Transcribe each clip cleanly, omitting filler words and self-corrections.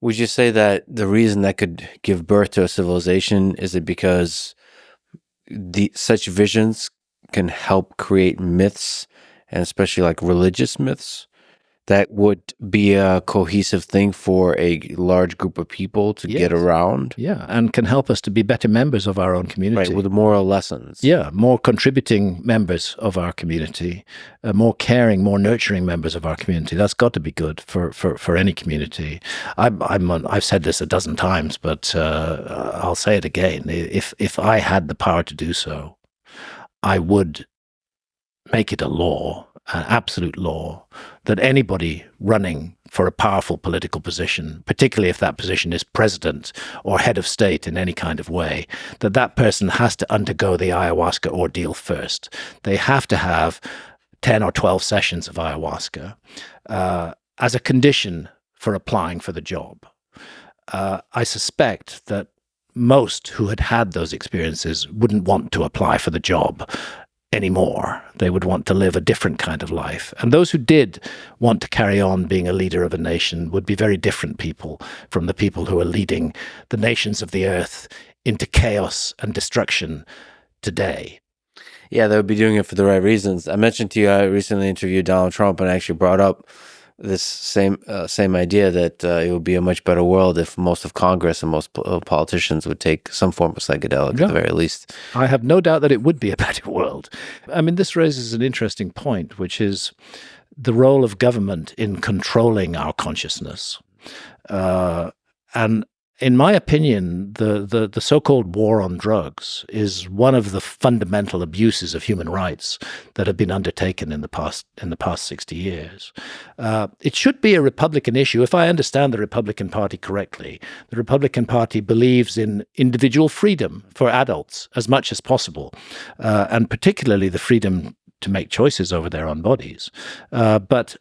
Would you say that the reason that could give birth to a civilization is it because such visions can help create myths, and especially like religious myths, that would be a cohesive thing for a large group of people to get around? Yeah, and can help us to be better members of our own community. Right, with moral lessons. Yeah, more contributing members of our community, more caring, more nurturing members of our community. That's got to be good for any community. I've said this a dozen times, but I'll say it again. If I had the power to do so, I would make it a law, an absolute law, that anybody running for a powerful political position, particularly if that position is president or head of state in any kind of way, that person has to undergo the ayahuasca ordeal first. They have to have 10 or 12 sessions of ayahuasca as a condition for applying for the job. I suspect that most who had those experiences wouldn't want to apply for the job anymore. They would want to live a different kind of life. And those who did want to carry on being a leader of a nation would be very different people from the people who are leading the nations of the earth into chaos and destruction today. Yeah, they would be doing it for the right reasons. I mentioned to you, I recently interviewed Donald Trump and actually brought up this same idea that it would be a much better world if most of Congress and most politicians would take some form of psychedelic at the very least. I have no doubt that it would be a better world. I mean, this raises an interesting point, which is the role of government in controlling our consciousness. And in my opinion, the so-called war on drugs is one of the fundamental abuses of human rights that have been undertaken in the past 60 years. It should be a Republican issue. If I understand the Republican Party correctly, the Republican Party believes in individual freedom for adults as much as possible, and particularly the freedom to make choices over their own bodies. But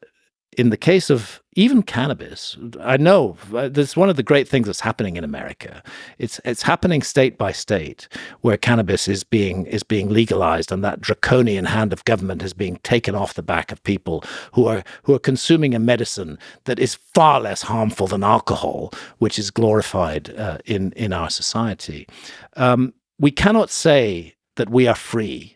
in the case of even cannabis, I know that's one of the great things that's happening in America. It's happening state by state, where cannabis is being legalized, and that draconian hand of government is being taken off the back of people who are consuming a medicine that is far less harmful than alcohol, which is glorified in our society. We cannot say that we are free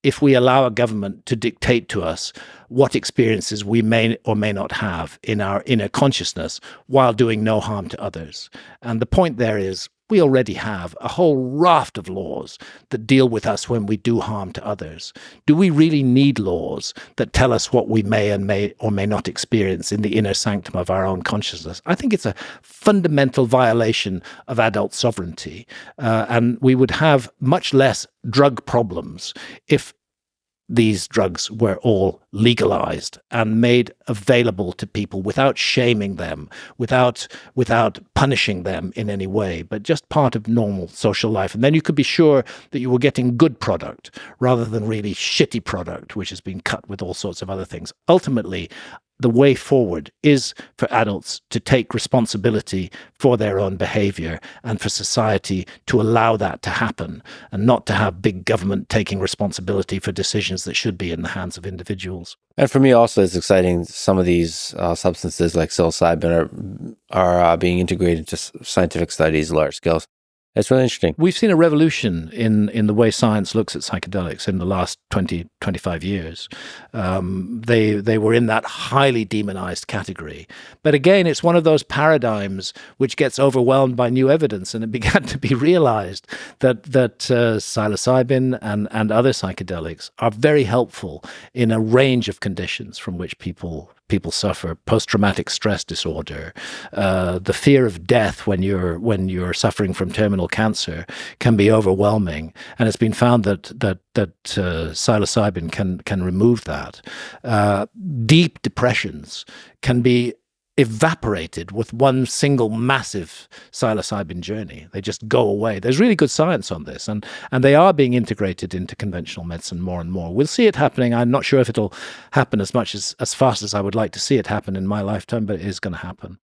if we allow a government to dictate to us what experiences we may or may not have in our inner consciousness while doing no harm to others. And the point there is, we already have a whole raft of laws that deal with us when we do harm to others. Do we really need laws that tell us what we may or may not experience in the inner sanctum of our own consciousness? I think it's a fundamental violation of adult sovereignty. And we would have much less drug problems if these drugs were all legalized and made available to people without shaming them, without punishing them in any way, but just part of normal social life. And then you could be sure that you were getting good product rather than really shitty product, which has been cut with all sorts of other things. Ultimately, the way forward is for adults to take responsibility for their own behavior and for society to allow that to happen, and not to have big government taking responsibility for decisions that should be in the hands of individuals. And for me also, it's exciting some of these substances like psilocybin are being integrated into scientific studies, large scales. It's really interesting. We've seen a revolution in the way science looks at psychedelics in the last 20, 25 years. They were in that highly demonized category. But again, it's one of those paradigms which gets overwhelmed by new evidence, and it began to be realized that psilocybin and other psychedelics are very helpful in a range of conditions from which people suffer. Post-traumatic stress disorder, the fear of death when you're suffering from terminal cancer can be overwhelming, and it's been found that psilocybin can remove that. Deep depressions can be evaporated with one single massive psilocybin journey. They just go away. There's really good science on this, and they are being integrated into conventional medicine more and more. We'll see it happening. I'm not sure if it'll happen as fast as I would like to see it happen in my lifetime, but it is going to happen.